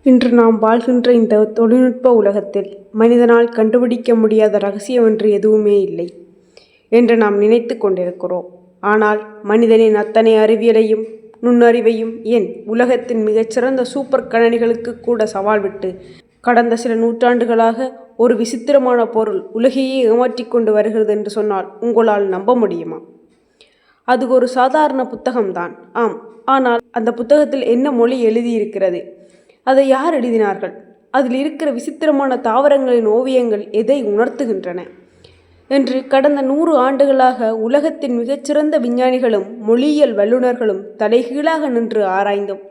இன்று நாம் வாழ்கின்ற இந்த தொழில்நுட்ப உலகத்தில் மனிதனால் கண்டுபிடிக்க முடியாத ரகசியம் என்று எதுவுமே இல்லை என்று நாம் நினைத்து கொண்டிருக்கிறோம். ஆனால் மனிதனின் அத்தனை அறிவியலையும் நுண்ணறிவையும் ஏன் உலகத்தின் மிகச்சிறந்த சூப்பர் கணனிகளுக்கு கூட சவால் விட்டு கடந்த சில நூற்றாண்டுகளாக ஒரு விசித்திரமான பொருள் உலகையே ஏமாற்றிக் கொண்டு வருகிறது என்று சொன்னால் உங்களால் நம்ப முடியுமா? அது ஒரு சாதாரண புத்தகம்தான், ஆம். ஆனால் அந்த புத்தகத்தில் என்ன மொழி எழுதியிருக்கிறது? அதை யார் எழுதினார்கள்? அதில் இருக்கிற விசித்திரமான தாவரங்களின் ஓவியங்கள் எதை உணர்த்துகின்றன என்று கடந்த 100 ஆண்டுகளாக உலகத்தின் மிகச்சிறந்த விஞ்ஞானிகளும் மொழியியல் வல்லுநர்களும் தலைகீழாக நின்று ஆராய்ந்தோம்.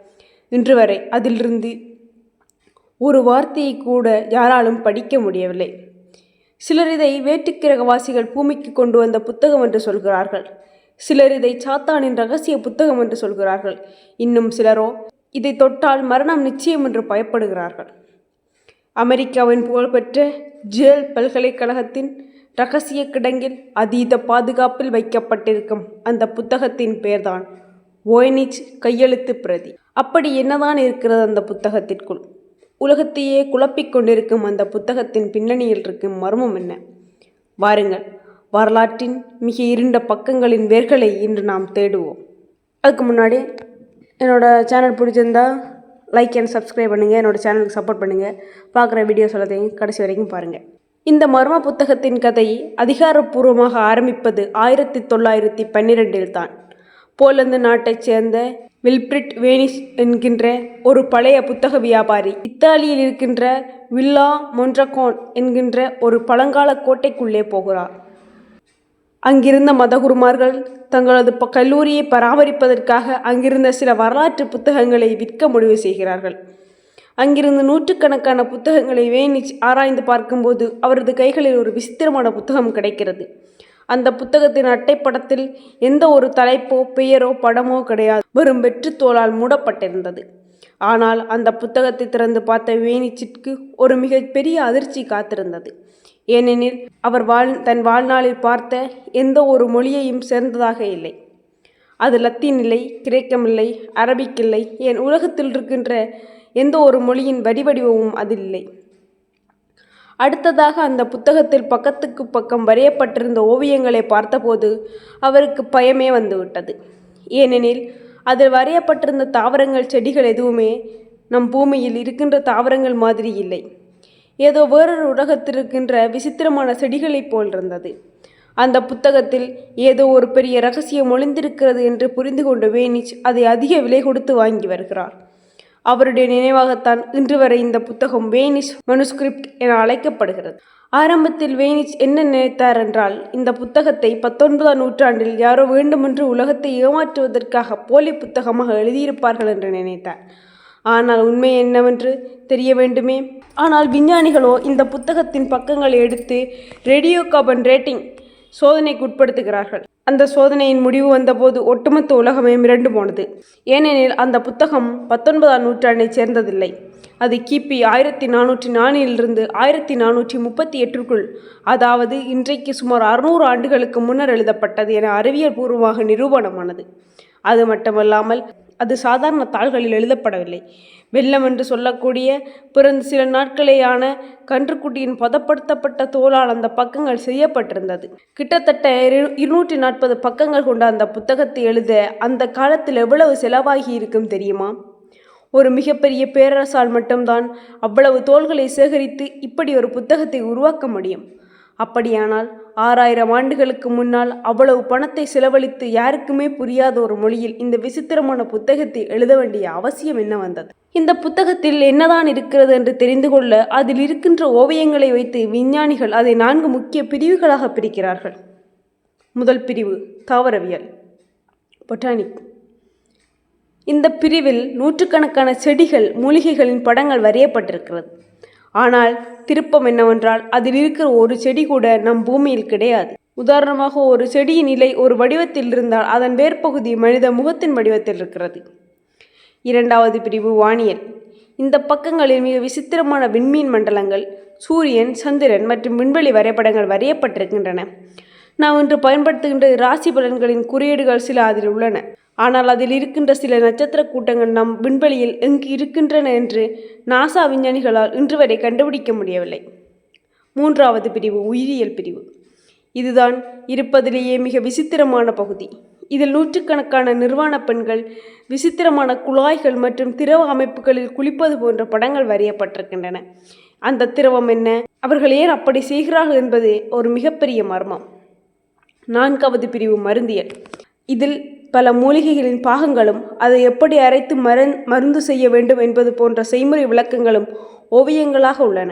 இன்று வரை அதிலிருந்து ஒரு வார்த்தையை கூட யாராலும் படிக்க முடியவில்லை. சிலர் இதை வேற்றுக்கிரகவாசிகள் பூமிக்கு கொண்டு வந்த புத்தகம் என்று சொல்கிறார்கள். சிலர் இதை சாத்தானின் ரகசிய புத்தகம் என்று சொல்கிறார்கள். இன்னும் சிலரோ இதை தொட்டால் மரணம் நிச்சயம் என்று பயப்படுகிறார்கள். அமெரிக்காவின் புகழ்பெற்ற ஜேல் பல்கலைக்கழகத்தின் இரகசிய கிடங்கில் அதீத பாதுகாப்பில் வைக்கப்பட்டிருக்கும் அந்த புத்தகத்தின் பெயர்தான் வோய்னிச் கையெழுத்து பிரதி. அப்படி என்னதான் இருக்கிறது அந்த புத்தகத்திற்குள்? உலகத்தையே குழப்பிக் கொண்டிருக்கும் அந்த புத்தகத்தின் பின்னணியில் இருக்கும் மர்மம் என்ன? வாருங்கள், வரலாற்றின் மிக இருண்ட பக்கங்களின் வேர்களை இன்று நாம் தேடுவோம். அதுக்கு முன்னாடி என்னோடய சேனல் பிடிச்சிருந்தா லைக் அண்ட் சப்ஸ்கிரைப் பண்ணுங்கள். என்னோடய சேனலுக்கு சப்போர்ட் பண்ணுங்கள். பார்க்குற வீடியோஸ் எல்லாத்தையும் கடைசி வரைக்கும் பாருங்கள். இந்த மர்ம புத்தகத்தின் கதை அதிகாரப்பூர்வமாக ஆரம்பிப்பது 1912 தான். போலந்து நாட்டைச் சேர்ந்த வில்ப்ரிட் வேனிஸ் என்கின்ற ஒரு பழைய புத்தக வியாபாரி இத்தாலியில் இருக்கின்ற வில்லா மொன்ட்ரகோன் என்கின்ற ஒரு பழங்கால கோட்டைக்குள்ளே போகிறார். அங்கிருந்த மதகுருமார்கள் தங்களது கல்லூரியை பராமரிப்பதற்காக அங்கிருந்த சில வரலாற்று புத்தகங்களை விற்க முடிவு செய்கிறார்கள். அங்கிருந்து நூற்றுக்கணக்கான புத்தகங்களை வேனிச் ஆராய்ந்து பார்க்கும்போது அவரது கைகளில் ஒரு விசித்திரமான புத்தகம் கிடைக்கிறது. அந்த புத்தகத்தின் அட்டைப்படத்தில் எந்த ஒரு தலைப்போ பெயரோ படமோ கிடையாது. வெறும் வெற்றுத்தோலால் மூடப்பட்டிருந்தது. ஆனால் அந்த புத்தகத்தை திறந்து பார்த்த வேனிச்சிற்கு ஒரு மிக பெரிய அதிர்ச்சி காத்திருந்தது. ஏனெனில் அவர் தன் வாழ்நாளில் பார்த்த எந்த ஒரு மொழியையும் சேர்ந்ததாக இல்லை. அது லத்தீன் இல்லை, கிரேக்கம் இல்லை, அரபிக் இல்லை, ஏன் உலகத்தில் இருக்கின்ற எந்த ஒரு மொழியின் வடிவமும் அதில் இல்லை. அடுத்ததாக அந்த புத்தகத்தில் பக்கத்துக்கு பக்கம் வரையப்பட்டிருந்த ஓவியங்களை பார்த்தபோது அவருக்கு பயமே வந்துவிட்டது. ஏனெனில் அதில் வரையப்பட்டிருந்த தாவரங்கள் செடிகள் எதுவுமே நம் பூமியில் இருக்கின்ற தாவரங்கள் மாதிரி இல்லை. ஏதோ வேறொரு உலகத்தில் இருக்கின்ற விசித்திரமான செடிகளைப் போல் இருந்தது. அந்த புத்தகத்தில் ஏதோ ஒரு பெரிய ரகசியம் ஒளிந்திருக்கிறது என்று புரிந்து கொண்ட வேனிச் அதை அதிக விலை கொடுத்து வாங்கி வருகிறார். அவருடைய நினைவாகத்தான் இன்று வரை இந்த புத்தகம் வேனிச் மனுஸ்கிரிப்ட் என அழைக்கப்படுகிறது. ஆரம்பத்தில் வேனிச் என்ன நினைத்தார் என்றால், இந்த புத்தகத்தை 19ஆம் நூற்றாண்டில் யாரோ வேண்டுமென்று உலகத்தை ஏமாற்றுவதற்காக போலி புத்தகமாக எழுதியிருப்பார்கள் என்று நினைத்தார். ஆனால் உண்மை என்னவென்று தெரிய வேண்டுமே. ஆனால் விஞ்ஞானிகளோ இந்த புத்தகத்தின் பக்கங்களை எடுத்து ரேடியோ கார்பன் ரேட்டிங் சோதனைக்கு உட்படுத்துகிறார்கள். அந்த சோதனையின் முடிவு வந்தபோது ஒட்டுமொத்த உலகமே மிரண்டு போனது. ஏனெனில் அந்த புத்தகம் 19ஆம் நூற்றாண்டை சேர்ந்ததில்லை. அது கிபி 1404 1438 அதாவது இன்றைக்கு சுமார் 600 ஆண்டுகளுக்கு முன்னர் எழுதப்பட்டது என அறிவியல் பூர்வமாக நிரூபணமானது. அது மட்டுமல்லாமல் அது சாதாரண தாள்களில் எழுதப்படவில்லை. வெள்ளம் என்று சொல்லக்கூடிய பிறந்த சில நாட்களேயான கன்றுக்குட்டியின் பதப்படுத்தப்பட்ட தோலால் அந்த பக்கங்கள் செய்யப்பட்டிருந்தது. கிட்டத்தட்ட 240 பக்கங்கள் கொண்ட அந்த புத்தகத்தை எழுத அந்த காலத்தில் எவ்வளவு செலவாகி இருக்கும் தெரியுமா? ஒரு மிகப்பெரிய பேரரசால் மட்டும்தான் அவ்வளவு தோள்களை சேகரித்து இப்படி ஒரு புத்தகத்தை உருவாக்க முடியும். அப்படியானால் 6000 ஆண்டுகளுக்கு முன்னால் அவ்வளவு பணத்தை செலவழித்து யாருக்குமே புரியாத ஒரு மொழியில் இந்த விசித்திரமான புத்தகத்தை எழுத வேண்டிய அவசியம் என்ன வந்தது? இந்த புத்தகத்தில் என்னதான் இருக்கிறது என்று தெரிந்து கொள்ள அதில் இருக்கின்ற ஓவியங்களை வைத்து விஞ்ஞானிகள் அதை 4 முக்கிய பிரிவுகளாக பிரிக்கிறார்கள். முதல் பிரிவு தாவரவியல், பொட்டானிக். இந்த பிரிவில் நூற்றுக்கணக்கான செடிகள் மூலிகைகளின் படங்கள் வரையப்பட்டிருக்கிறது. ஆனால் திருப்பம் என்னவென்றால் அதில் இருக்கிற ஒரு செடி கூட நம் பூமியில் கிடையாது. உதாரணமாக ஒரு செடியின் இலை ஒரு வடிவத்தில் இருந்தால் அதன் வேர்பகுதி மனித முகத்தின் வடிவத்தில் இருக்கிறது. இரண்டாவது பிரிவு வானியல். இந்த பக்கங்களில் மிக விசித்திரமான விண்மீன் மண்டலங்கள், சூரியன், சந்திரன் மற்றும் விண்வெளி வரைபடங்கள் வரையப்பட்டிருக்கின்றன. நாம் இன்று பயன்படுத்துகின்ற ராசி பலன்களின் குறியீடுகள் சில அதில் உள்ளன. ஆனால் அதில் இருக்கின்ற சில நட்சத்திர கூட்டங்கள் நம் விண்வெளியில் எங்கு இருக்கின்றன என்று நாசா விஞ்ஞானிகளால் இன்று வரை கண்டுபிடிக்க முடியவில்லை. 3வது பிரிவு உயிரியல் பிரிவு. இதுதான் இருப்பதிலேயே மிக விசித்திரமான பகுதி. இதில் நூற்றுக்கணக்கான நிர்வாண பெண்கள் விசித்திரமான குழாய்கள் மற்றும் திரவ அமைப்புகளில் குளிப்பது போன்ற படங்கள் வரையப்பட்டிருக்கின்றன. அந்த திரவம் என்ன, அவர்கள் ஏன் அப்படி செய்கிறார்கள் என்பது ஒரு மிகப்பெரிய மர்மம். 4வது பிரிவு மருந்தியல். இதில் பல மூலிகைகளின் பாகங்களும் அதை எப்படி அரைத்து மருந்து செய்ய வேண்டும் என்பது போன்ற செய்முறை விளக்கங்களும் ஓவியங்களாக உள்ளன.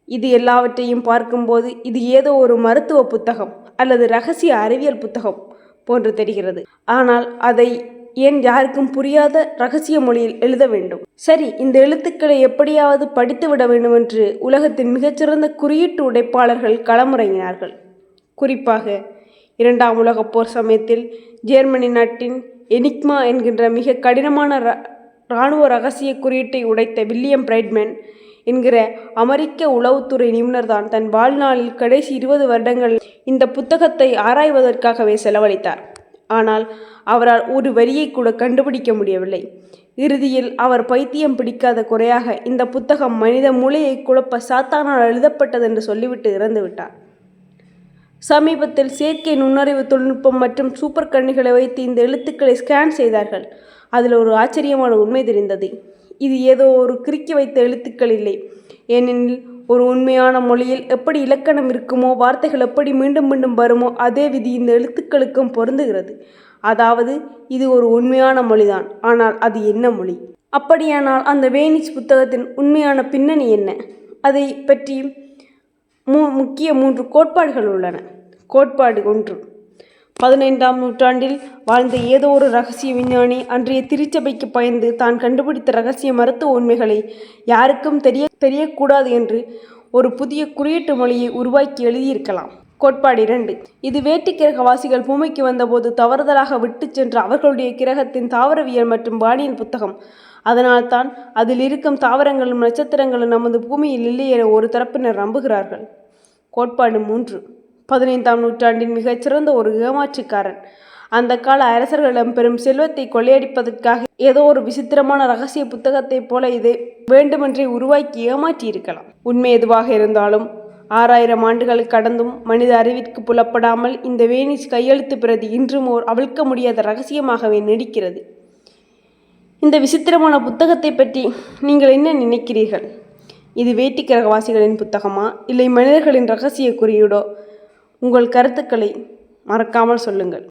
இது எல்லாவற்றையும் பார்க்கும்போது இது ஏதோ ஒரு மருத்துவ புத்தகம் அல்லது இரகசிய அறிவியல் புத்தகம் போன்று தெரிகிறது. ஆனால் அதை ஏன் யாருக்கும் புரியாத இரகசிய மொழியில் எழுத வேண்டும்? சரி, இந்த எழுத்துக்களை எப்படியாவது படித்துவிட வேண்டும் என்று உலகத்தின் மிகச்சிறந்த குறியீட்டு உடைப்பாளர்கள் களமிறங்கினார்கள். குறிப்பாக 2ஆம் உலகப் போர் சமயத்தில் ஜெர்மனி நாட்டின் எனிக்மா என்கின்ற மிக கடினமான இராணுவ இரகசிய குறியீட்டை உடைத்த வில்லியம் பிரைட்மேன் என்கிற அமெரிக்க உளவுத்துறை நிபுணர்தான் தன் வாழ்நாளில் கடைசி 20 வருடங்கள் இந்த புத்தகத்தை ஆராய்வதற்காகவே செலவழித்தார். ஆனால் அவரால் ஒரு வரியை கூட கண்டுபிடிக்க முடியவில்லை. இறுதியில் அவர் பைத்தியம் பிடிக்காத குறையாக இந்த புத்தகம் மனித மூளையை குழப்ப சாத்தானால் எழுதப்பட்டது என்று சொல்லிவிட்டு இறந்துவிட்டார். சமீபத்தில் செயற்கை நுண்ணறிவு தொழில்நுட்பம் மற்றும் சூப்பர் கண்ணிகளை வைத்து இந்த எழுத்துக்களை ஸ்கேன் செய்தார்கள். அதில் ஒரு ஆச்சரியமான உண்மை தெரிந்தது. இது ஏதோ ஒரு கிறுக்கி வைத்த எழுத்துக்கள் இல்லை. ஏனெனில் ஒரு உண்மையான மொழியில் எப்படி இலக்கணம் இருக்குமோ, வார்த்தைகள் எப்படி மீண்டும் மீண்டும் வருமோ, அதே விதி இந்த எழுத்துக்களுக்கும் பொருந்துகிறது. அதாவது இது ஒரு உண்மையான மொழிதான். ஆனால் அது என்ன மொழி? அப்படியானால் அந்த வேனிச் புத்தகத்தின் உண்மையான பின்னணி என்ன? அதை பற்றி முக்கிய 3 கோட்பாடுகள் உள்ளன. கோட்பாடு 1. 15ஆம் நூற்றாண்டில் வாழ்ந்த ஏதோ ஒரு இரகசிய விஞ்ஞானி அன்றைய திருச்சபைக்கு பயந்து தான் கண்டுபிடித்த இரகசிய மருத்துவ உண்மைகளை யாருக்கும் தெரியக்கூடாது என்று ஒரு புதிய குறியீட்டு மொழியை உருவாக்கி எழுதியிருக்கலாம். கோட்பாடு 2. இது வேற்று கிரகவாசிகள் பூமிக்கு வந்தபோது தவறுதலாக விட்டு சென்ற அவர்களுடைய கிரகத்தின் தாவரவியல் மற்றும் வானியல் புத்தகம். அதனால்தான் அதில் இருக்கும் தாவரங்களும் நட்சத்திரங்களும் நமது பூமியில் இல்லை என ஒரு தரப்பினர் நம்புகிறார்கள். கோட்பாடு 3. 15ஆம் நூற்றாண்டின் மிகச்சிறந்த ஒரு ஏமாற்றுக்காரன் அந்த கால அரசர்களிடம் பெரும் செல்வத்தை கொள்ளையடிப்பதற்காக ஏதோ ஒரு விசித்திரமான இரகசிய புத்தகத்தைப் போல இதை வேண்டுமென்றே உருவாக்கி ஏமாற்றியிருக்கலாம். உண்மை எதுவாக இருந்தாலும் 6000 ஆண்டுகள் கடந்தும் மனித அறிவிற்கு புலப்படாமல் இந்த வேனிச் கையெழுத்து பிரதி இன்றும் ஓர் அவிழ்க்க முடியாத இரகசியமாகவே நீடிக்கிறது. இந்த விசித்திரமான புத்தகத்தை பற்றி நீங்கள் என்ன நினைக்கிறீர்கள்? இது வேற்று கிரகவாசிகளின் புத்தகமா, இல்லை மனிதர்களின் இரகசிய குறியீடோ? உங்கள் கருத்துக்களை மறக்காமல் சொல்லுங்கள்.